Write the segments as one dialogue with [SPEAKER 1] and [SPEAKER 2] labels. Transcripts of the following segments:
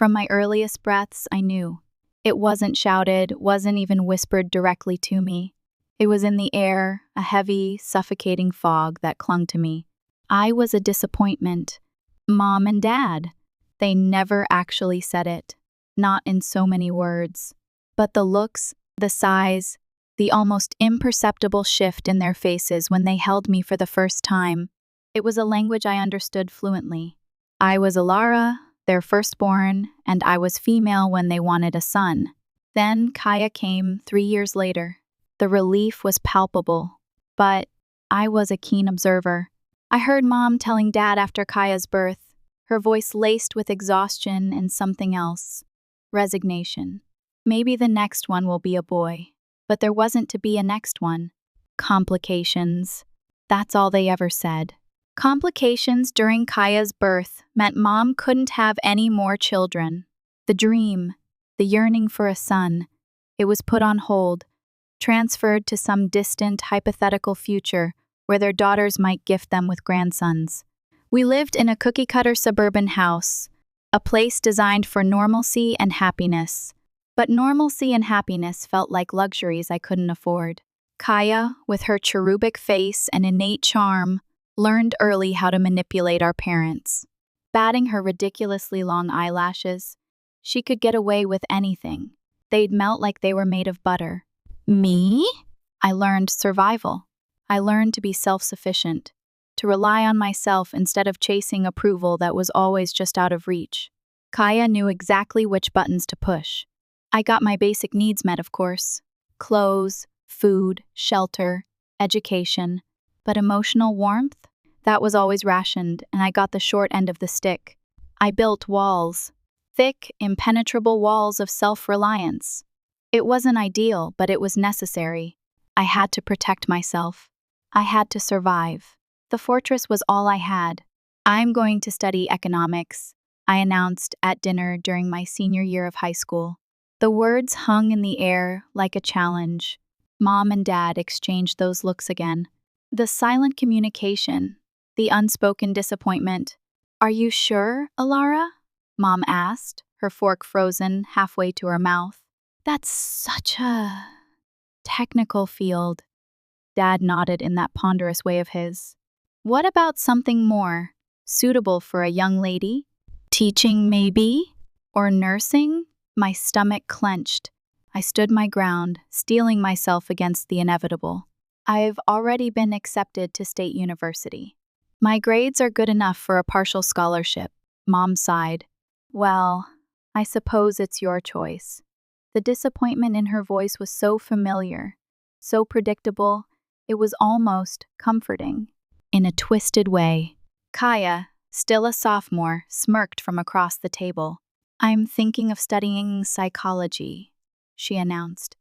[SPEAKER 1] From my earliest breaths, I knew. It wasn't shouted, wasn't even whispered directly to me. It was in the air, a heavy, suffocating fog that clung to me. I was a disappointment. Mom and Dad. They never actually said it. Not in so many words. But the looks, the sighs, the almost imperceptible shift in their faces when they held me for the first time. It was a language I understood fluently. I was Alara, their firstborn, and I was female when they wanted a son. Then Kaya came 3 years later. The relief was palpable, but I was a keen observer. I heard Mom telling Dad after Kaya's birth, her voice laced with exhaustion and something else. Resignation. Maybe the next one will be a boy. But there wasn't to be a next one. Complications. That's all they ever said. Complications during Kaya's birth meant Mom couldn't have any more children. The dream, the yearning for a son, it was put on hold, transferred to some distant, hypothetical future where their daughters might gift them with grandsons. We lived in a cookie-cutter suburban house, a place designed for normalcy and happiness. But normalcy and happiness felt like luxuries I couldn't afford. Kaya, with her cherubic face and innate charm, learned early how to manipulate our parents. Batting her ridiculously long eyelashes, she could get away with anything. They'd melt like they were made of butter. Me? I learned survival. I learned to be self-sufficient, to rely on myself instead of chasing approval that was always just out of reach. Kaya knew exactly which buttons to push. I got my basic needs met, of course. Clothes, food, shelter, education. But emotional warmth? That was always rationed, and I got the short end of the stick. I built walls. Thick, impenetrable walls of self-reliance. It wasn't ideal, but it was necessary. I had to protect myself. I had to survive. The fortress was all I had. I'm going to study economics, I announced at dinner during my senior year of high school. The words hung in the air like a challenge. Mom and Dad exchanged those looks again. The silent communication, the unspoken disappointment. "Are you sure, Alara?" Mom asked, her fork frozen halfway to her mouth. "That's such a technical field." Dad nodded in that ponderous way of his. "What about something more suitable for a young lady? Teaching, maybe? Or nursing?" My stomach clenched. I stood my ground, steeling myself against the inevitable. I've already been accepted to State University. My grades are good enough for a partial scholarship, Mom sighed. "Well, I suppose it's your choice." The disappointment in her voice was so familiar, so predictable, it was almost comforting. In a twisted way. Kaya, still a sophomore, smirked from across the table. "I'm thinking of studying psychology," she announced,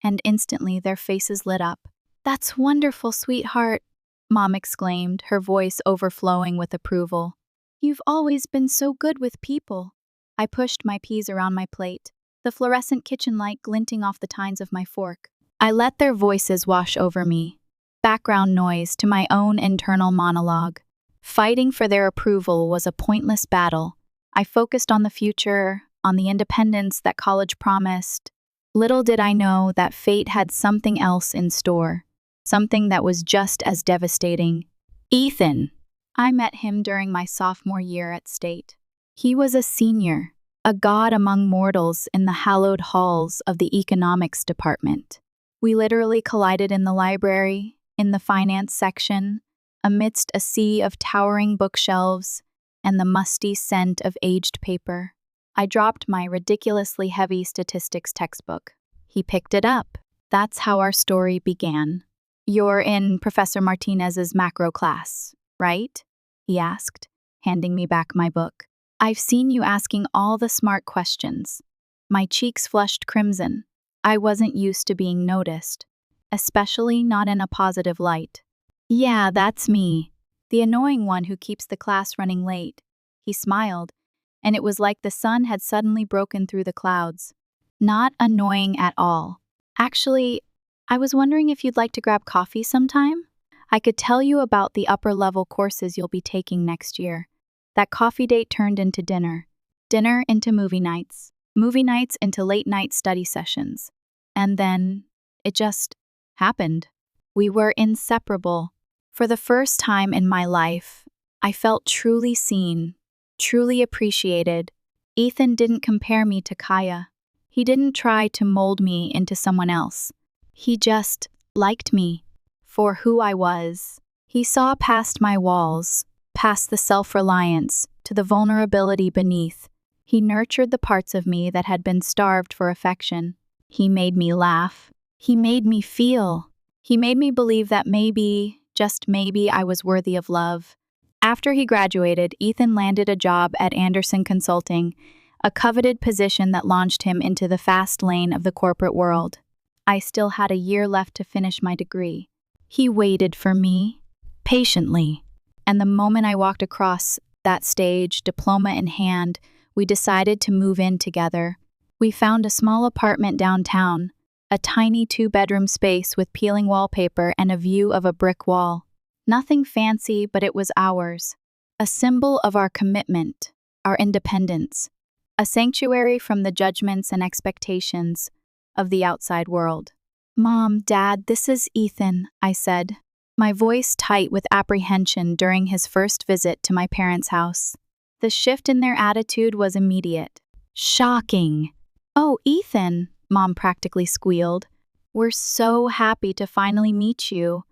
[SPEAKER 1] and instantly their faces lit up. "That's wonderful, sweetheart," Mom exclaimed, her voice overflowing with approval. "You've always been so good with people." I pushed my peas around my plate, the fluorescent kitchen light glinting off the tines of my fork. I let their voices wash over me, background noise to my own internal monologue. Fighting for their approval was a pointless battle. I focused on the future, on the independence that college promised. Little did I know that fate had something else in store, something that was just as devastating. Ethan. I met him during my sophomore year at State. He was a senior, a god among mortals in the hallowed halls of the economics department. We literally collided in the library, in the finance section, amidst a sea of towering bookshelves and the musty scent of aged paper. I dropped my ridiculously heavy statistics textbook. He picked it up. That's how our story began. "You're in Professor Martinez's macro class, right?" he asked, handing me back my book. "I've seen you asking all the smart questions." My cheeks flushed crimson. I wasn't used to being noticed, especially not in a positive light. "Yeah, that's me. The annoying one who keeps the class running late." He smiled, and it was like the sun had suddenly broken through the clouds. "Not annoying at all. Actually, I was wondering if you'd like to grab coffee sometime? I could tell you about the upper-level courses you'll be taking next year." That coffee date turned into dinner. dinner into movie nights into late night study sessions. And then it just happened. We were inseparable. For the first time in my life, I felt truly seen, truly appreciated. Ethan didn't compare me to Kaya. He didn't try to mold me into someone else. He just liked me for who I was. He saw past my walls, past the self-reliance, to the vulnerability beneath. He nurtured the parts of me that had been starved for affection. He made me laugh. He made me feel. He made me believe that maybe, just maybe, I was worthy of love. After he graduated, Ethan landed a job at Anderson Consulting, a coveted position that launched him into the fast lane of the corporate world. I still had a year left to finish my degree. He waited for me, patiently. And the moment I walked across that stage, diploma in hand, we decided to move in together. We found a small apartment downtown, a tiny 2-bedroom space with peeling wallpaper and a view of a brick wall. Nothing fancy, but it was ours. A symbol of our commitment, our independence. A sanctuary from the judgments and expectations of the outside world. "Mom, Dad, this is Ethan," I said, my voice tight with apprehension during his first visit to my parents' house. The shift in their attitude was immediate. Shocking. "Oh, Ethan," Mom practically squealed. "We're so happy to finally meet you.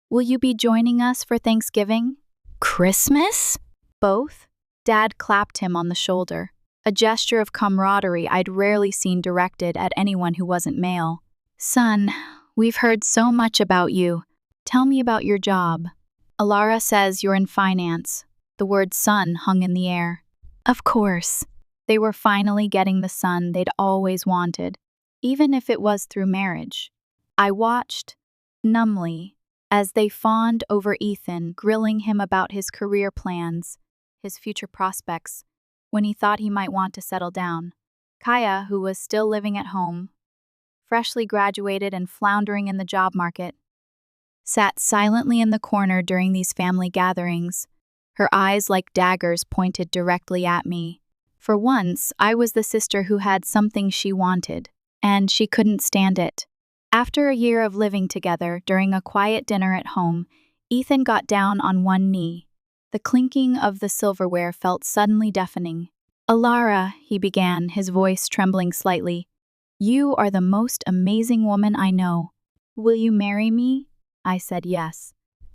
[SPEAKER 1] Will you be joining us for Thanksgiving?" "Christmas?" "Both?" Dad clapped him on the shoulder, a gesture of camaraderie I'd rarely seen directed at anyone who wasn't male. "Son, we've heard so much about you. Tell me about your job." "Alara says you're in finance." The word son hung in the air. Of course. They were finally getting the son they'd always wanted, even if it was through marriage. I watched, numbly, as they fawned over Ethan, grilling him about his career plans, his future prospects, when he thought he might want to settle down. Kaya, who was still living at home, freshly graduated and floundering in the job market, sat silently in the corner during these family gatherings, her eyes like daggers pointed directly at me. For once, I was the sister who had something she wanted, and she couldn't stand it. After a year of living together, during a quiet dinner at home, Ethan got down on one knee. The clinking of the silverware felt suddenly deafening. "Alara," he began, his voice trembling slightly, "you are the most amazing woman I know. Will you marry me?" I said yes.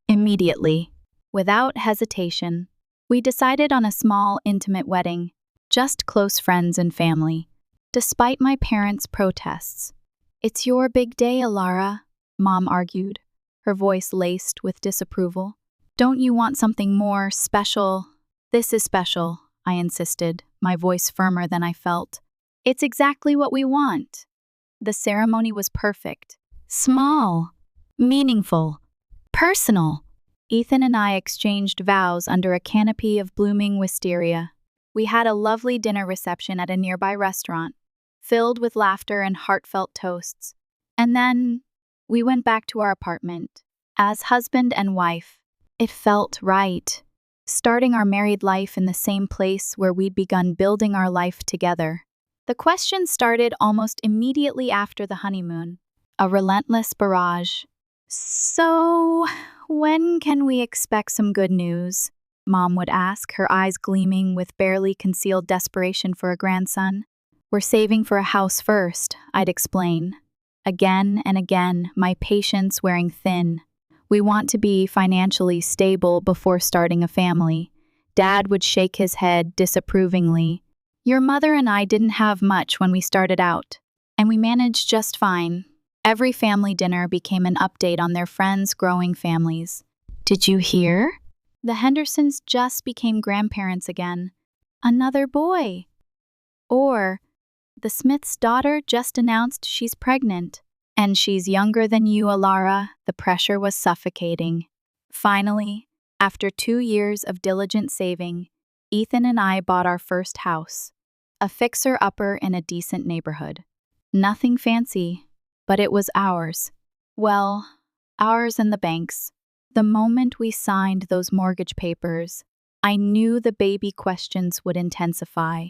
[SPEAKER 1] Immediately. Without hesitation. We decided on a small, intimate wedding, just close friends and family. Despite my parents' protests. "It's your big day, Alara," Mom argued, her voice laced with disapproval. "Don't you want something more special?" "This is special," I insisted, my voice firmer than I felt. "It's exactly what we want." The ceremony was perfect. Small. Meaningful. Personal. Ethan and I exchanged vows under a canopy of blooming wisteria. We had a lovely dinner reception at a nearby restaurant, filled with laughter and heartfelt toasts. And then we went back to our apartment. As husband and wife, it felt right. Starting our married life in the same place where we'd begun building our life together. The question started almost immediately after the honeymoon, a relentless barrage. "So, when can we expect some good news?" Mom would ask, her eyes gleaming with barely concealed desperation for a grandson. "We're saving for a house first," I'd explain. Again and again, my patience wearing thin. "We want to be financially stable before starting a family." Dad would shake his head disapprovingly. "Your mother and I didn't have much when we started out, and we managed just fine." Every family dinner became an update on their friends' growing families. "Did you hear? The Hendersons just became grandparents again. Another boy." Or, "The Smiths' daughter just announced she's pregnant. And she's younger than you, Alara." The pressure was suffocating. Finally, after 2 years of diligent saving, Ethan and I bought our first house, a fixer-upper in a decent neighborhood. Nothing fancy, but it was ours. Well, ours and the bank's. The moment we signed those mortgage papers, I knew the baby questions would intensify.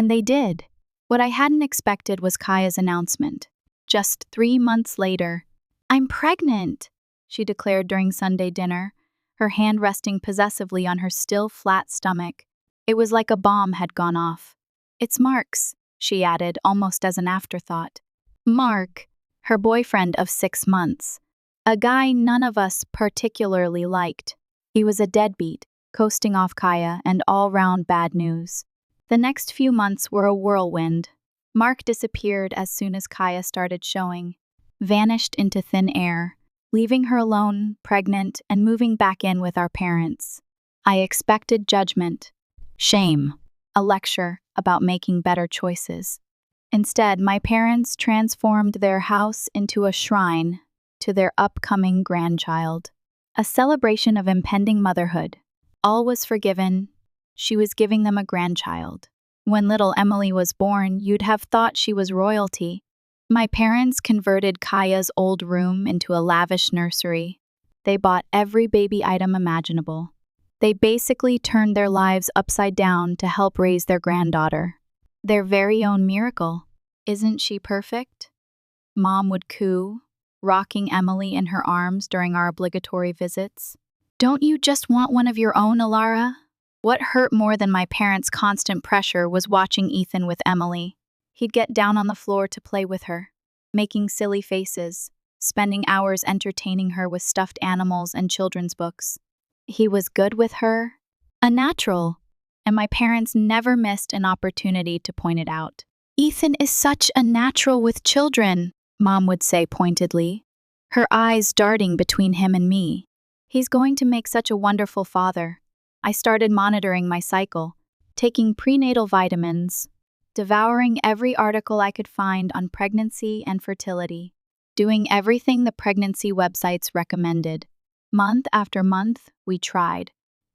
[SPEAKER 1] And they did. What I hadn't expected was Kaya's announcement. Just 3 months later, "I'm pregnant," she declared during Sunday dinner, her hand resting possessively on her still flat stomach. It was like a bomb had gone off. "It's Mark's," she added, almost as an afterthought. Mark, her boyfriend of 6 months. A guy none of us particularly liked. He was a deadbeat, coasting off Kaya, and all-round bad news. The next few months were a whirlwind. Mark disappeared as soon as Kaya started showing, vanished into thin air, leaving her alone, pregnant, and moving back in with our parents. I expected judgment, shame, a lecture about making better choices. Instead, my parents transformed their house into a shrine to their upcoming grandchild, a celebration of impending motherhood. All was forgiven. She was giving them a grandchild. When little Emily was born, you'd have thought she was royalty. My parents converted Kaya's old room into a lavish nursery. They bought every baby item imaginable. They basically turned their lives upside down to help raise their granddaughter. Their very own miracle. "Isn't she perfect?" Mom would coo, rocking Emily in her arms during our obligatory visits. "Don't you just want one of your own, Alara?" What hurt more than my parents' constant pressure was watching Ethan with Emily. He'd get down on the floor to play with her, making silly faces, spending hours entertaining her with stuffed animals and children's books. He was good with her, a natural, and my parents never missed an opportunity to point it out. "Ethan is such a natural with children," Mom would say pointedly, her eyes darting between him and me. "He's going to make such a wonderful father." I started monitoring my cycle, taking prenatal vitamins, devouring every article I could find on pregnancy and fertility, doing everything the pregnancy websites recommended. Month after month, we tried,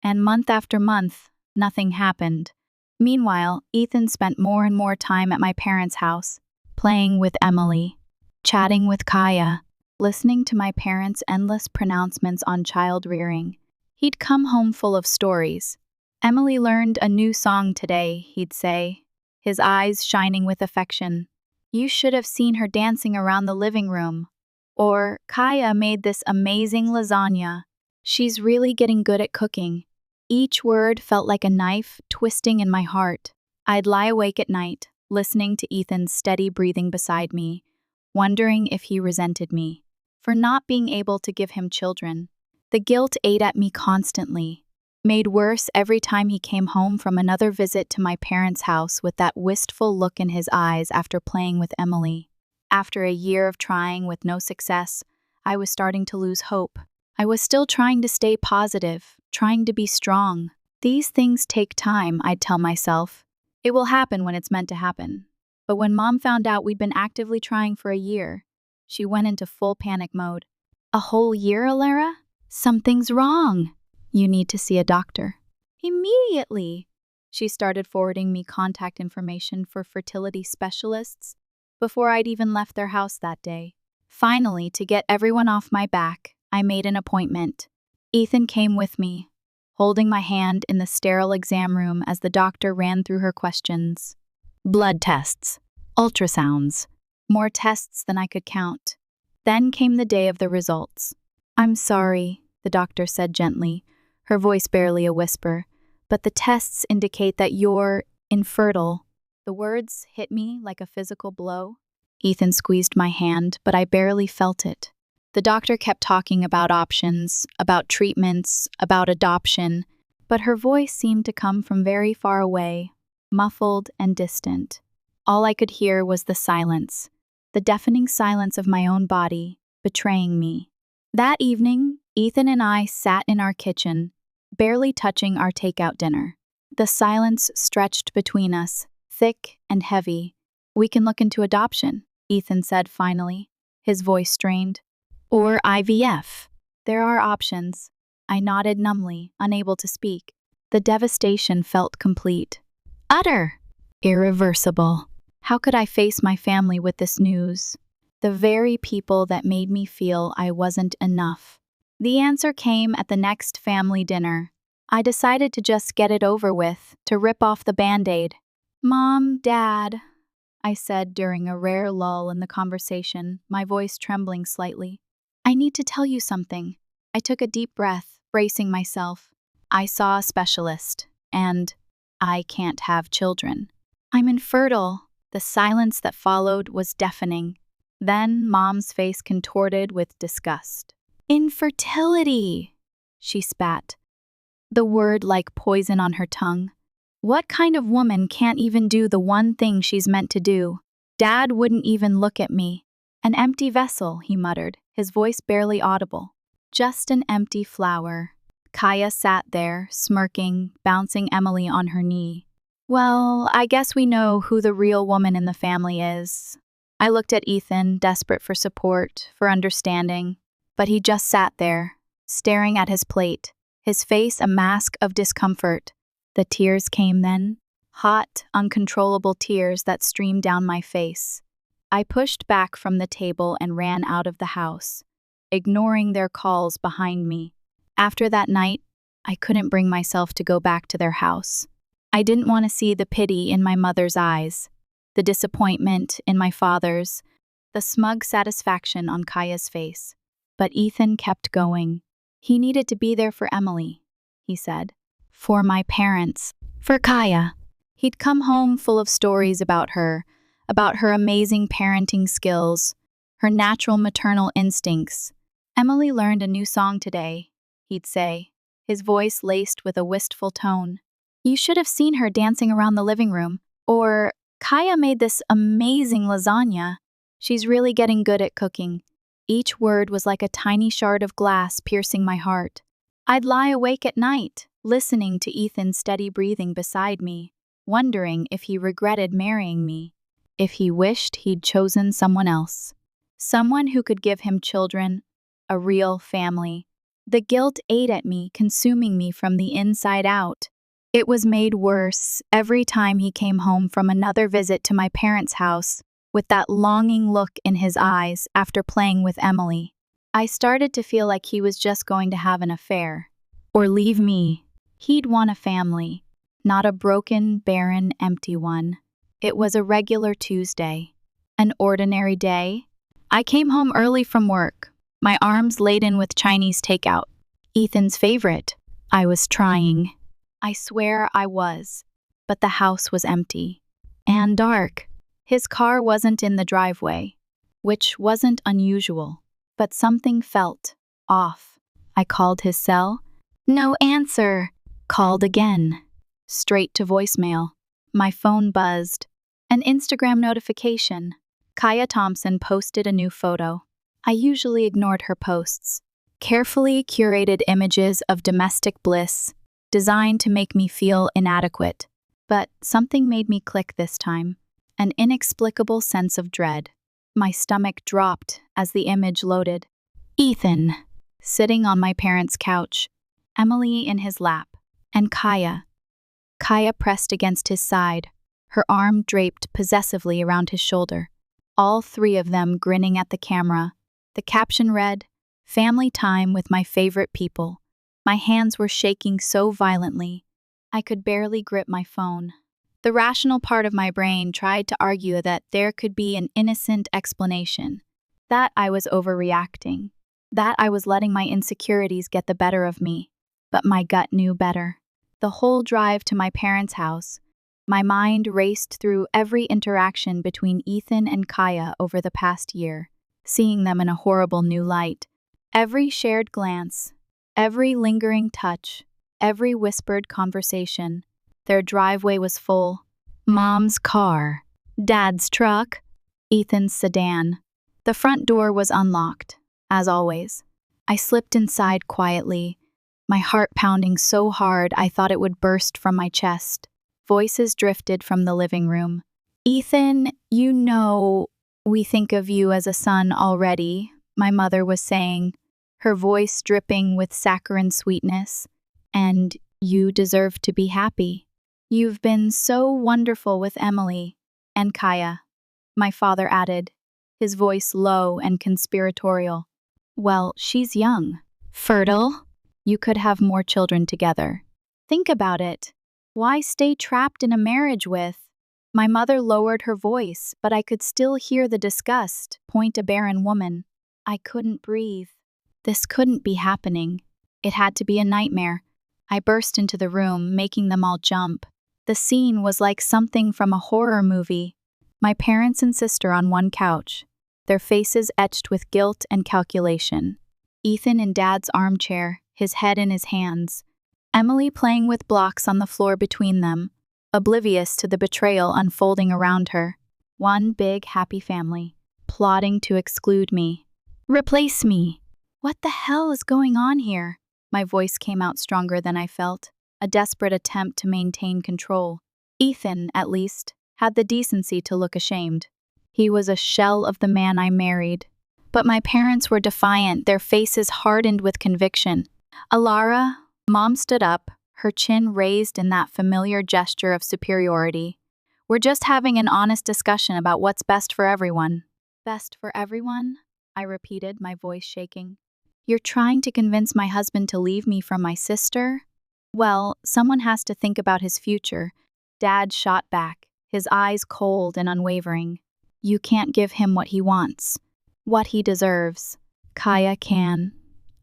[SPEAKER 1] and month after month, nothing happened. Meanwhile, Ethan spent more and more time at my parents' house, playing with Emily, chatting with Kaya, listening to my parents' endless pronouncements on child rearing. He'd come home full of stories. "Emily learned a new song today," he'd say, his eyes shining with affection. "You should have seen her dancing around the living room." Or, "Kaya made this amazing lasagna. She's really getting good at cooking." Each word felt like a knife twisting in my heart. I'd lie awake at night, listening to Ethan's steady breathing beside me, wondering if he resented me for not being able to give him children. The guilt ate at me constantly, made worse every time he came home from another visit to my parents' house with that wistful look in his eyes after playing with Emily. After a year of trying with no success, I was starting to lose hope. I was still trying to stay positive, trying to be strong. These things take time, I'd tell myself. It will happen when it's meant to happen. But when Mom found out we'd been actively trying for a year, she went into full panic mode. "A whole year, Alara? Something's wrong. You need to see a doctor." Immediately, she started forwarding me contact information for fertility specialists before I'd even left their house that day. Finally, to get everyone off my back, I made an appointment. Ethan came with me, holding my hand in the sterile exam room as the doctor ran through her questions. Blood tests, ultrasounds, more tests than I could count. Then came the day of the results. "I'm sorry," the doctor said gently, her voice barely a whisper, "but the tests indicate that you're infertile." The words hit me like a physical blow. Ethan squeezed my hand, but I barely felt it. The doctor kept talking about options, about treatments, about adoption, but her voice seemed to come from very far away, muffled and distant. All I could hear was the silence, the deafening silence of my own body, betraying me. That evening, Ethan and I sat in our kitchen, barely touching our takeout dinner. The silence stretched between us, thick and heavy. "We can look into adoption," Ethan said finally, his voice strained. "Or IVF. There are options." I nodded numbly, unable to speak. The devastation felt complete. Utter. Irreversible. How could I face my family with this news? The very people that made me feel I wasn't enough. The answer came at the next family dinner. I decided to just get it over with, to rip off the Band-Aid. Mom, Dad, I said during a rare lull in the conversation, my voice trembling slightly. I need to tell you something. I took a deep breath, bracing myself. I saw a specialist, and I can't have children. I'm infertile. The silence that followed was deafening. Then Mom's face contorted with disgust. Infertility, she spat, the word like poison on her tongue. What kind of woman can't even do the one thing she's meant to do? Dad wouldn't even look at me. An empty vessel, he muttered, his voice barely audible. Just an empty flower. Kaya sat there, smirking, bouncing Emily on her knee. Well, I guess we know who the real woman in the family is. I looked at Ethan, desperate for support, for understanding, but he just sat there, staring at his plate, his face a mask of discomfort. The tears came then, hot, uncontrollable tears that streamed down my face. I pushed back from the table and ran out of the house, ignoring their calls behind me. After that night, I couldn't bring myself to go back to their house. I didn't want to see the pity in my mother's eyes, the disappointment in my father's, the smug satisfaction on Kaya's face. But Ethan kept going. He needed to be there for Emily, he said. For my parents, for Kaya. He'd come home full of stories about her amazing parenting skills, her natural maternal instincts. Emily learned a new song today, he'd say, his voice laced with a wistful tone. You should have seen her dancing around the living room. Or, Kaya made this amazing lasagna. She's really getting good at cooking. Each word was like a tiny shard of glass piercing my heart. I'd lie awake at night, listening to Ethan's steady breathing beside me, wondering if he regretted marrying me, if he wished he'd chosen someone else. Someone who could give him children, a real family. The guilt ate at me, consuming me from the inside out. It was made worse every time he came home from another visit to my parents' house, with that longing look in his eyes after playing with Emily. I started to feel like he was just going to have an affair, or leave me. He'd want a family, not a broken, barren, empty one. It was a regular Tuesday, an ordinary day. I came home early from work, my arms laden with Chinese takeout. Ethan's favorite. I was trying. I swear I was. But the house was empty. And dark. His car wasn't in the driveway, which wasn't unusual, but something felt off. I called his cell. No answer. Called again. Straight to voicemail. My phone buzzed. An Instagram notification. Kaya Thompson posted a new photo. I usually ignored her posts. Carefully curated images of domestic bliss, designed to make me feel inadequate. But something made me click this time. An inexplicable sense of dread. My stomach dropped as the image loaded. Ethan, sitting on my parents' couch, Emily in his lap, and Kaya. Kaya pressed against his side, her arm draped possessively around his shoulder. All three of them grinning at the camera. The caption read, "Family time with my favorite people." My hands were shaking so violently, I could barely grip my phone. The rational part of my brain tried to argue that there could be an innocent explanation, that I was overreacting, that I was letting my insecurities get the better of me. But my gut knew better. The whole drive to my parents' house, my mind raced through every interaction between Ethan and Kaya over the past year, seeing them in a horrible new light. Every shared glance, every lingering touch, every whispered conversation. Their driveway was full. Mom's car, Dad's truck, Ethan's sedan. The front door was unlocked, as always. I slipped inside quietly, my heart pounding so hard I thought it would burst from my chest. Voices drifted from the living room. Ethan, you know, we think of you as a son already, my mother was saying, her voice dripping with saccharine sweetness. And you deserve to be happy. You've been so wonderful with Emily and Kaya, my father added, his voice low and conspiratorial. Well, she's young, fertile. You could have more children together. Think about it. Why stay trapped in a marriage with My mother lowered her voice, but I could still hear the disgust. Point a barren woman. I couldn't breathe. This couldn't be happening. It had to be a nightmare. I burst into the room, making them all jump. The scene was like something from a horror movie. My parents and sister on one couch, their faces etched with guilt and calculation. Ethan in Dad's armchair, his head in his hands. Emily playing with blocks on the floor between them, oblivious to the betrayal unfolding around her. One big, happy family, plotting to exclude me. Replace me! What the hell is going on here? My voice came out stronger than I felt, a desperate attempt to maintain control. Ethan, at least, had the decency to look ashamed. He was a shell of the man I married. But my parents were defiant, their faces hardened with conviction. Alara, Mom stood up, her chin raised in that familiar gesture of superiority. We're just having an honest discussion about what's best for everyone. Best for everyone? I repeated, my voice shaking. You're trying to convince my husband to leave me from my sister? Well, someone has to think about his future. Dad shot back, his eyes cold and unwavering. You can't give him what he wants, what he deserves. Kaya can.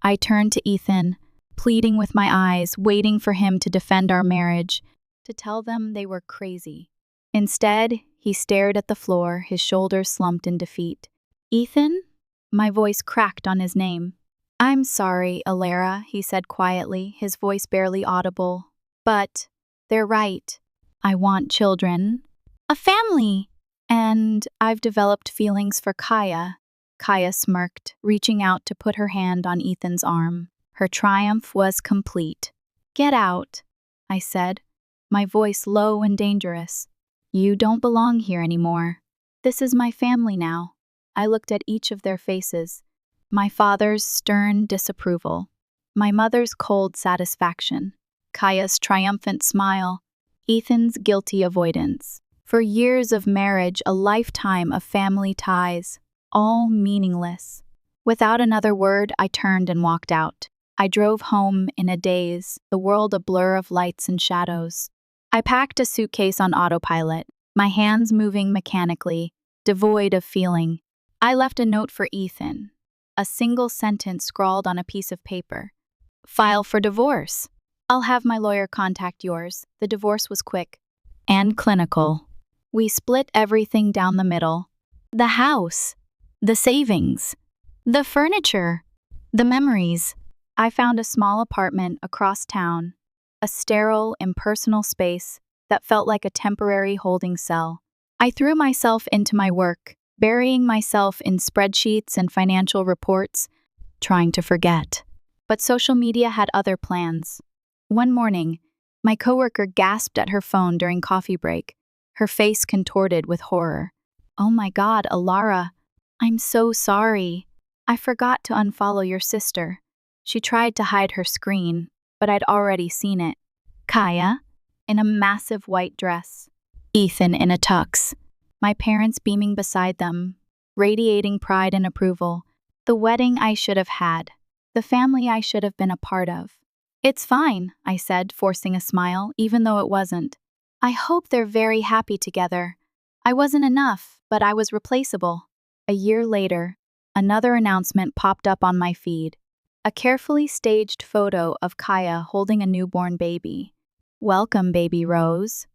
[SPEAKER 1] I turned to Ethan, pleading with my eyes, waiting for him to defend our marriage, to tell them they were crazy. Instead, he stared at the floor, his shoulders slumped in defeat. Ethan? My voice cracked on his name. I'm sorry, Alara, he said quietly, his voice barely audible. But they're right. I want children. A family! And I've developed feelings for Kaya. Kaya smirked, reaching out to put her hand on Ethan's arm. Her triumph was complete. Get out, I said, my voice low and dangerous. You don't belong here anymore. This is my family now. I looked at each of their faces. My father's stern disapproval, my mother's cold satisfaction, Kaya's triumphant smile, Ethan's guilty avoidance. For years of marriage, a lifetime of family ties, all meaningless. Without another word, I turned and walked out. I drove home in a daze, the world a blur of lights and shadows. I packed a suitcase on autopilot, my hands moving mechanically, devoid of feeling. I left a note for Ethan. A single sentence scrawled on a piece of paper. File for divorce. I'll have my lawyer contact yours. The divorce was quick and clinical. We split everything down the middle. The house, the savings, the furniture, the memories. I found a small apartment across town, a sterile, impersonal space that felt like a temporary holding cell. I threw myself into my work, burying myself in spreadsheets and financial reports, trying to forget. But social media had other plans. One morning, my coworker gasped at her phone during coffee break, her face contorted with horror. Oh my God, Alara, I'm so sorry. I forgot to unfollow your sister. She tried to hide her screen, but I'd already seen it. Kaya, in a massive white dress. Ethan in a tux. My parents beaming beside them, radiating pride and approval. The wedding I should have had. The family I should have been a part of. It's fine, I said, forcing a smile, even though it wasn't. I hope they're very happy together. I wasn't enough, but I was replaceable. A year later, another announcement popped up on my feed. A carefully staged photo of Kaya holding a newborn baby. Welcome, baby Rose.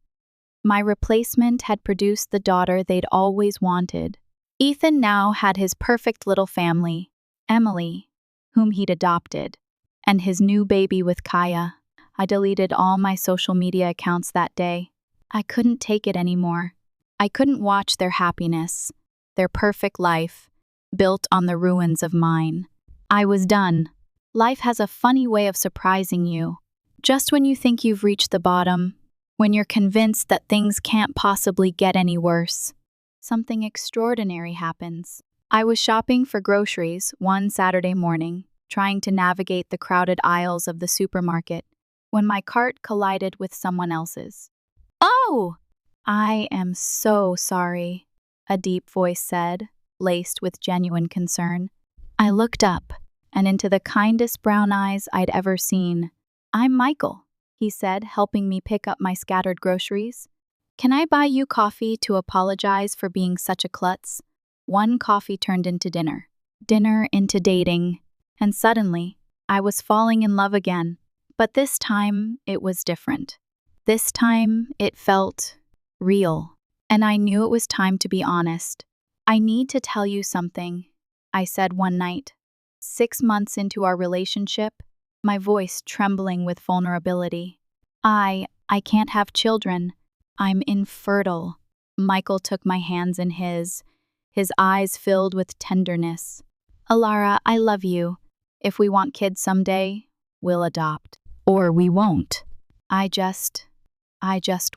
[SPEAKER 1] My replacement had produced the daughter they'd always wanted. Ethan now had his perfect little family, Emily, whom he'd adopted, and his new baby with Kaya. I deleted all my social media accounts that day. I couldn't take it anymore. I couldn't watch their happiness, their perfect life, built on the ruins of mine. I was done. Life has a funny way of surprising you. Just when you think you've reached the bottom, when you're convinced that things can't possibly get any worse, something extraordinary happens. I was shopping for groceries one Saturday morning, trying to navigate the crowded aisles of the supermarket, when my cart collided with someone else's. Oh! I am so sorry, a deep voice said, laced with genuine concern. I looked up, and into the kindest brown eyes I'd ever seen. I'm Michael, he said, helping me pick up my scattered groceries. Can I buy you coffee to apologize for being such a klutz? One coffee turned into dinner, dinner into dating, and suddenly, I was falling in love again. But this time, it was different. This time, it felt real. And I knew it was time to be honest. I need to tell you something, I said one night. 6 months into our relationship, my voice trembling with vulnerability. I can't have children. I'm infertile. Michael took my hands in his eyes filled with tenderness. Alara, I love you. If we want kids someday, we'll adopt. Or we won't. I just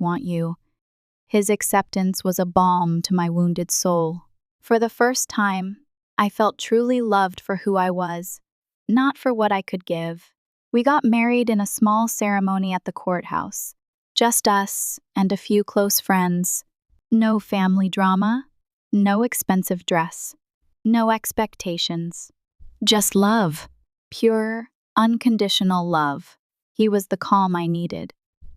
[SPEAKER 1] want you. His acceptance was a balm to my wounded soul. For the first time, I felt truly loved for who I was, not for what I could give. We got married in a small ceremony at the courthouse. Just us and a few close friends. No family drama, no expensive dress, no expectations. Just love. Pure, unconditional love. He was the calm I needed.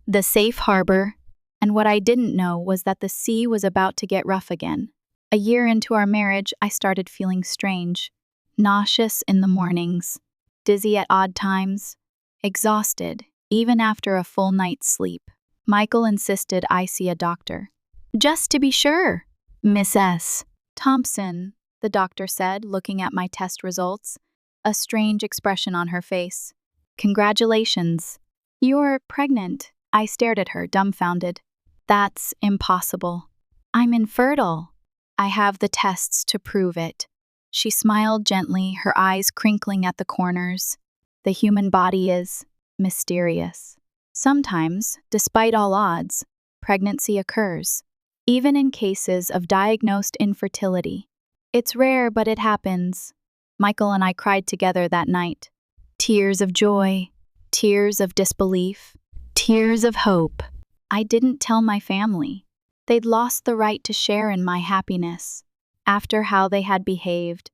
[SPEAKER 1] The safe harbor, and what I didn't know was that the sea was about to get rough again. A year into our marriage, I started feeling strange. Nauseous in the mornings, dizzy at odd times, exhausted, even after a full night's sleep. Michael insisted I see a doctor. Just to be sure. Miss S. Thompson, the doctor said, looking at my test results, a strange expression on her face. Congratulations. You're pregnant. I stared at her, dumbfounded. That's impossible. I'm infertile. I have the tests to prove it. She smiled gently, her eyes crinkling at the corners. The human body is mysterious. Sometimes, despite all odds, pregnancy occurs, even in cases of diagnosed infertility. It's rare, but it happens. Michael and I cried together that night. Tears of joy, tears of disbelief, tears of hope. I didn't tell my family. They'd lost the right to share in my happiness. After how they had behaved,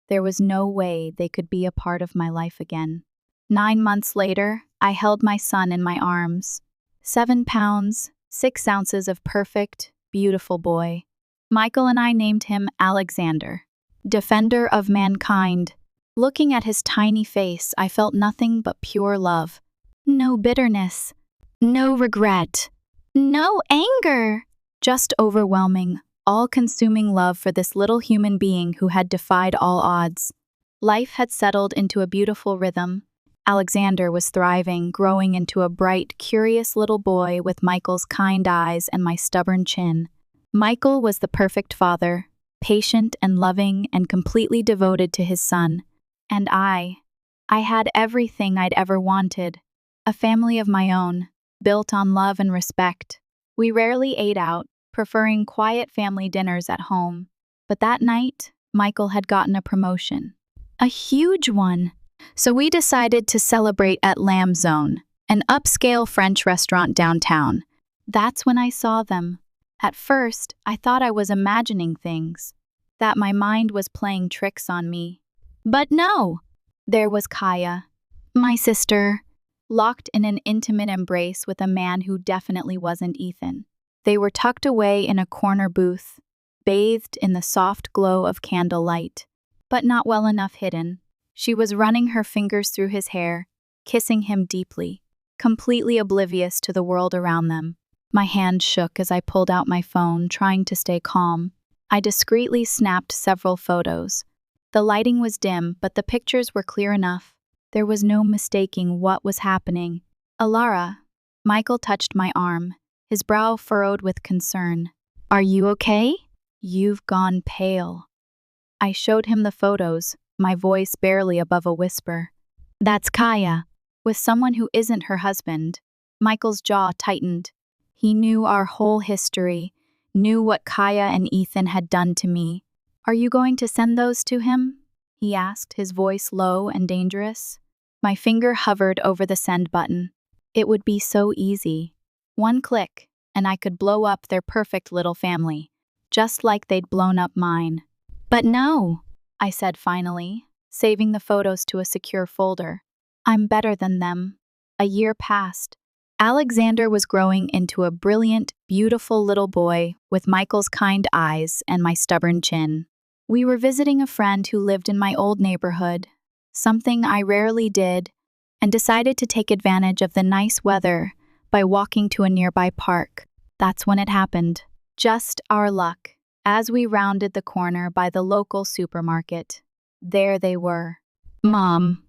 [SPEAKER 1] there was no way they could be a part of my life again. 9 months later, I held my son in my arms. 7 pounds, 6 ounces of perfect, beautiful boy. Michael and I named him Alexander, defender of mankind. Looking at his tiny face, I felt nothing but pure love. No bitterness, no regret, no anger. Just overwhelming, all-consuming love for this little human being who had defied all odds. Life had settled into a beautiful rhythm. Alexander was thriving, growing into a bright, curious little boy with Michael's kind eyes and my stubborn chin. Michael was the perfect father, patient and loving and completely devoted to his son. And I had everything I'd ever wanted. A family of my own, built on love and respect. We rarely ate out, preferring quiet family dinners at home. But that night, Michael had gotten a promotion. A huge one. So we decided to celebrate at Lamb Zone, an upscale French restaurant downtown. That's when I saw them. At first, I thought I was imagining things, that my mind was playing tricks on me. But no! There was Kaya, my sister, locked in an intimate embrace with a man who definitely wasn't Ethan. They were tucked away in a corner booth, bathed in the soft glow of candlelight, but not well enough hidden. She was running her fingers through his hair, kissing him deeply, completely oblivious to the world around them. My hand shook as I pulled out my phone, trying to stay calm. I discreetly snapped several photos. The lighting was dim, but the pictures were clear enough. There was no mistaking what was happening. Alara, Michael touched my arm, his brow furrowed with concern. Are you okay? You've gone pale. I showed him the photos, my voice barely above a whisper. That's Kaya, with someone who isn't her husband. Michael's jaw tightened. He knew our whole history, knew what Kaya and Ethan had done to me. Are you going to send those to him? He asked, his voice low and dangerous. My finger hovered over the send button. It would be so easy. One click, and I could blow up their perfect little family, just like they'd blown up mine. But no, I said finally, saving the photos to a secure folder. I'm better than them. A year passed. Alexander was growing into a brilliant, beautiful little boy with Michael's kind eyes and my stubborn chin. We were visiting a friend who lived in my old neighborhood, something I rarely did, and decided to take advantage of the nice weather by walking to a nearby park. That's when it happened. Just our luck. As we rounded the corner by the local supermarket, there they were. Mom,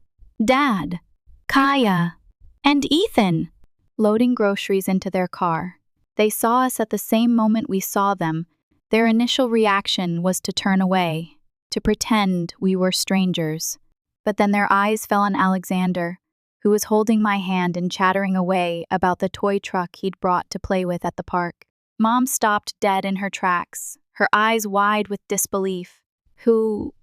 [SPEAKER 1] Dad, Kaya, and Ethan, loading groceries into their car. They saw us at the same moment we saw them. Their initial reaction was to turn away, to pretend we were strangers. But then their eyes fell on Alexander, who was holding my hand and chattering away about the toy truck he'd brought to play with at the park. Mom stopped dead in her tracks, her eyes wide with disbelief. Who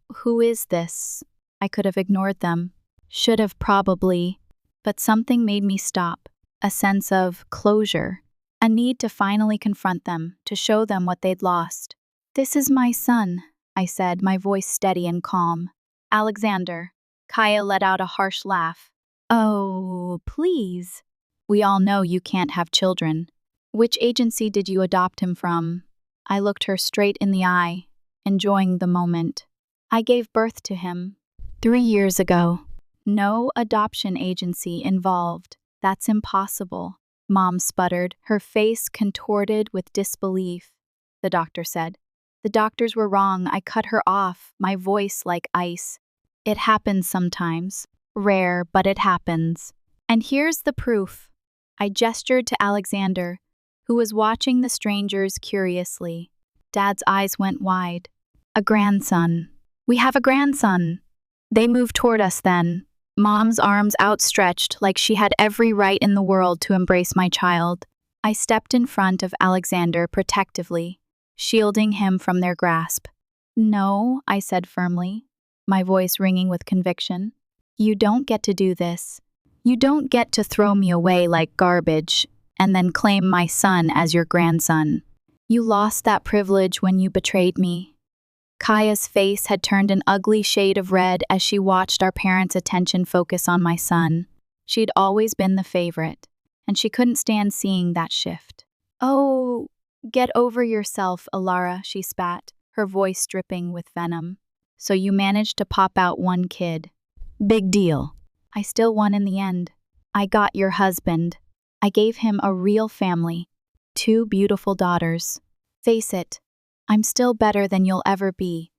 [SPEAKER 1] is this? I could have ignored them. Should have probably. But something made me stop. A sense of closure. A need to finally confront them, to show them what they'd lost. "This is my son," I said, my voice steady and calm. "Alexander." Kaya let out a harsh laugh. "Oh, please. We all know you can't have children. Which agency did you adopt him from?" I looked her straight in the eye, enjoying the moment. "I gave birth to him 3 years ago." "No adoption agency involved. That's impossible," Mom sputtered, her face contorted with disbelief. "The doctor said." "The doctors were wrong." I cut her off, my voice like ice. "It happens sometimes. Rare, but it happens. And here's the proof." I gestured to Alexander, who was watching the strangers curiously. Dad's eyes went wide. "A grandson. We have a grandson." They moved toward us then, Mom's arms outstretched like she had every right in the world to embrace my child. I stepped in front of Alexander protectively, shielding him from their grasp. "No," I said firmly, my voice ringing with conviction. "You don't get to do this. You don't get to throw me away like garbage and then claim my son as your grandson. You lost that privilege when you betrayed me." Kaya's face had turned an ugly shade of red as she watched our parents' attention focus on my son. She'd always been the favorite, and she couldn't stand seeing that shift. "Oh, get over yourself, Alara," she spat, her voice dripping with venom. "So you managed to pop out one kid. Big deal. I still won in the end. I got your husband. I gave him a real family. 2 beautiful daughters. Face it, I'm still better than you'll ever be."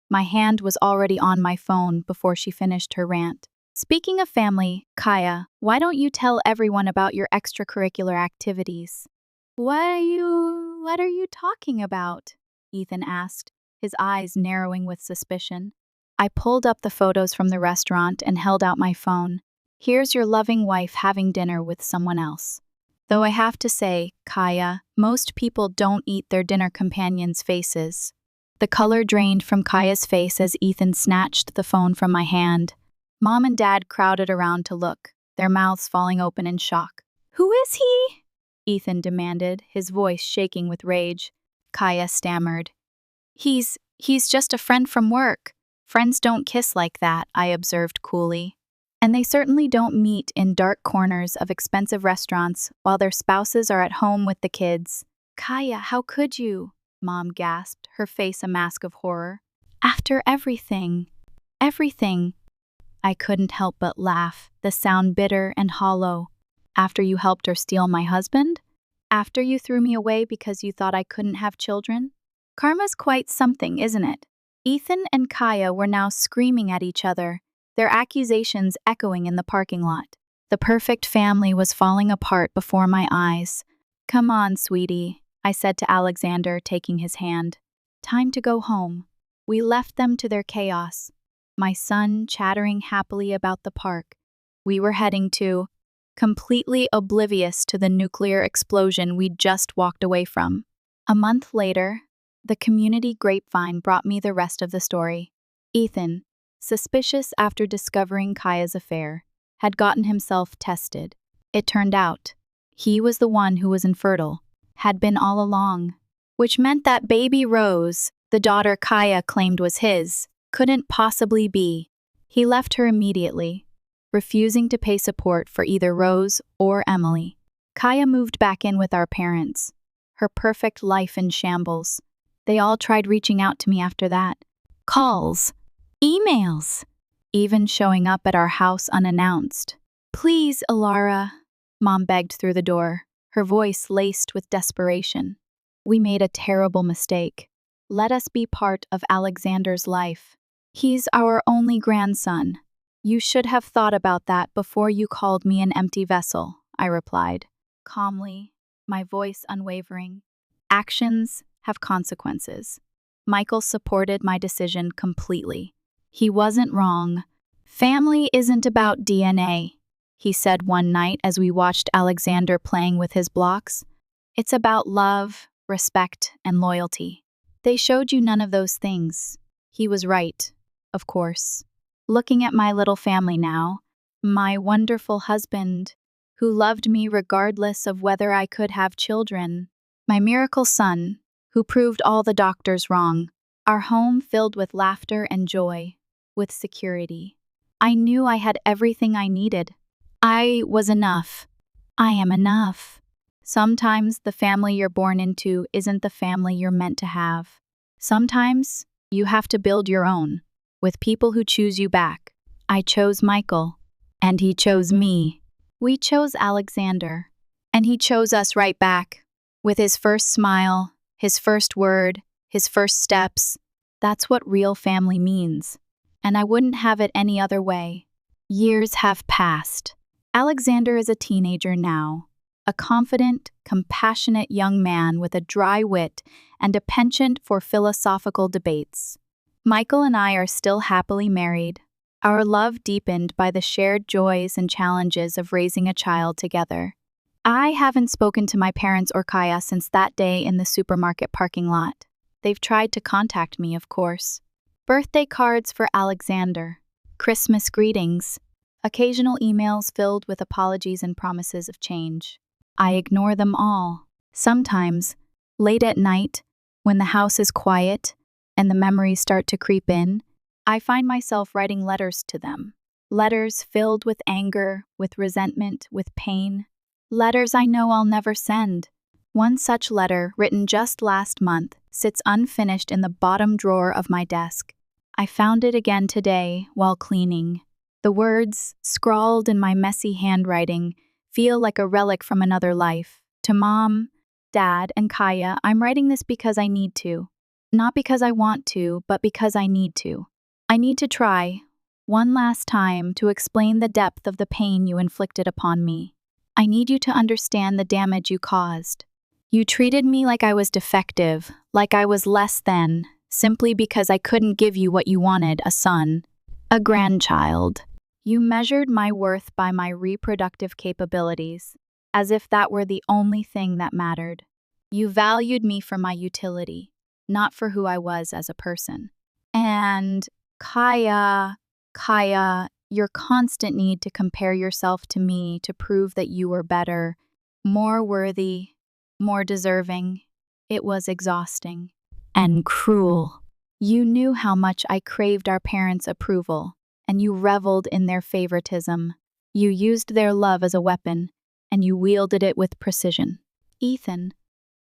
[SPEAKER 1] My hand was already on my phone before she finished her rant. "Speaking of family, Kaya, why don't you tell everyone about your extracurricular activities?" What are you talking about?" Ethan asked, his eyes narrowing with suspicion. I pulled up the photos from the restaurant and held out my phone. "Here's your loving wife having dinner with someone else." Though I have to say, Kaya, most people don't eat their dinner companions' faces. The color drained from Kaya's face as Ethan snatched the phone from my hand. Mom and Dad crowded around to look, their mouths falling open in shock. "Who is he?" Ethan demanded, his voice shaking with rage. Kaya stammered. He's just a friend from work. Friends don't kiss like that," I observed coolly. "And they certainly don't meet in dark corners of expensive restaurants while their spouses are at home with the kids." "Kaya, how could you?" Mom gasped, her face a mask of horror. "After everything. Everything." I couldn't help but laugh, the sound bitter and hollow. "After you helped her steal my husband? After you threw me away because you thought I couldn't have children? Karma's quite something, isn't it?" Ethan and Kaya were now screaming at each other, their accusations echoing in the parking lot. The perfect family was falling apart before my eyes. "Come on, sweetie," I said to Alexander, taking his hand. "Time to go home." We left them to their chaos, my son chattering happily about the park we were heading to, completely oblivious to the nuclear explosion we'd just walked away from. A month later, the community grapevine brought me the rest of the story. Ethan, suspicious after discovering Kaya's affair, had gotten himself tested. It turned out he was the one who was infertile, had been all along, which meant that baby Rose, the daughter Kaya claimed was his, couldn't possibly be. He left her immediately, refusing to pay support for either Rose or Emily. Kaya moved back in with our parents. Her perfect life in shambles. They all tried reaching out to me after that. Calls, emails, even showing up at our house unannounced. Please, Alara, Mom begged through the door, her voice laced with desperation. We made a terrible mistake. Let us be part of Alexander's life. He's our only grandson. You should have thought about that before you called me an empty vessel, I replied, calmly, my voice unwavering. Actions have consequences. Michael supported my decision completely. He wasn't wrong. Family isn't about DNA, he said one night as we watched Alexander playing with his blocks. It's about love, respect, and loyalty. They showed you none of those things. He was right, of course. Looking at my little family now, my wonderful husband, who loved me regardless of whether I could have children, my miracle son, who proved all the doctors wrong, our home filled with laughter and joy, with security. I knew I had everything I needed. I was enough. I am enough. Sometimes the family you're born into isn't the family you're meant to have. Sometimes you have to build your own, with people who choose you back. I chose Michael, and he chose me. We chose Alexander, and he chose us right back. With his first smile, his first word, his first steps. That's what real family means. And I wouldn't have it any other way. Years have passed. Alexander is a teenager now, a confident, compassionate young man with a dry wit and a penchant for philosophical debates. Michael and I are still happily married, our love deepened by the shared joys and challenges of raising a child together. I haven't spoken to my parents or Kaya since that day in the supermarket parking lot. They've tried to contact me, of course. Birthday cards for Alexander, Christmas greetings, occasional emails filled with apologies and promises of change. I ignore them all. Sometimes, late at night, when the house is quiet and the memories start to creep in, I find myself writing letters to them. Letters filled with anger, with resentment, with pain. Letters I know I'll never send. One such letter, written just last month, sits unfinished in the bottom drawer of my desk. I found it again today while cleaning. The words, scrawled in my messy handwriting, feel like a relic from another life. To Mom, Dad, and Kaya, I'm writing this because I need to. Not because I want to, but because I need to. I need to try, one last time, to explain the depth of the pain you inflicted upon me. I need you to understand the damage you caused. You treated me like I was defective, like I was less than, simply because I couldn't give you what you wanted, a son, a grandchild. You measured my worth by my reproductive capabilities, as if that were the only thing that mattered. You valued me for my utility, not for who I was as a person. And Kaya, your constant need to compare yourself to me to prove that you were better, more worthy, more deserving. It was exhausting and cruel. You knew how much I craved our parents' approval, and you reveled in their favoritism. You used their love as a weapon, and you wielded it with precision. Ethan,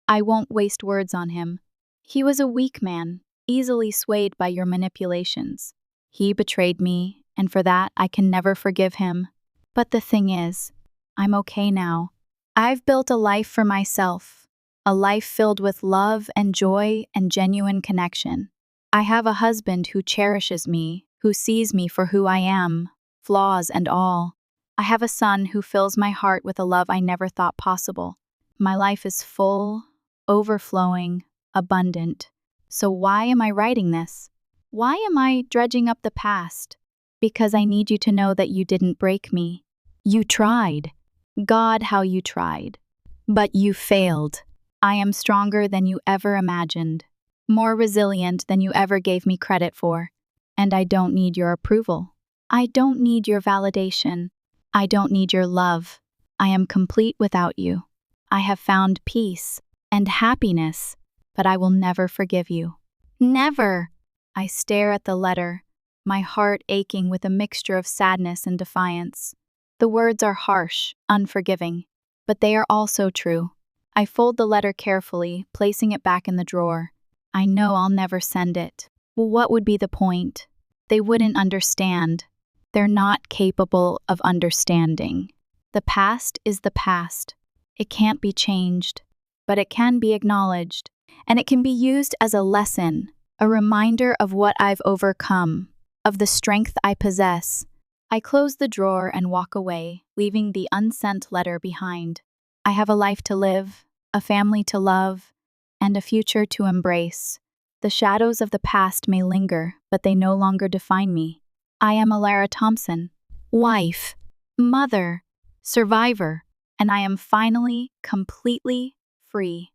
[SPEAKER 1] I won't waste words on him. He was a weak man, easily swayed by your manipulations. He betrayed me, and for that I can never forgive him. But the thing is, I'm okay now. I've built a life for myself, a life filled with love and joy and genuine connection. I have a husband who cherishes me, who sees me for who I am, flaws and all. I have a son who fills my heart with a love I never thought possible. My life is full, overflowing, abundant. So why am I writing this? Why am I dredging up the past? Because I need you to know that you didn't break me. You tried. God, how you tried. But you failed. I am stronger than you ever imagined, more resilient than you ever gave me credit for. And I don't need your approval. I don't need your validation. I don't need your love. I am complete without you. I have found peace and happiness, but I will never forgive you. Never! I stare at the letter, my heart aching with a mixture of sadness and defiance. The words are harsh, unforgiving. but they are also true. I fold the letter carefully, placing it back in the drawer. I know I'll never send it. Well, what would be the point? They wouldn't understand. They're not capable of understanding. The past is the past. It can't be changed, but it can be acknowledged, and it can be used as a lesson, a reminder of what I've overcome, of the strength I possess. I close the drawer and walk away, leaving the unsent letter behind. I have a life to live, a family to love, and a future to embrace. The shadows of the past may linger, but they no longer define me. I am Alara Thompson, wife, mother, survivor, and I am finally completely free.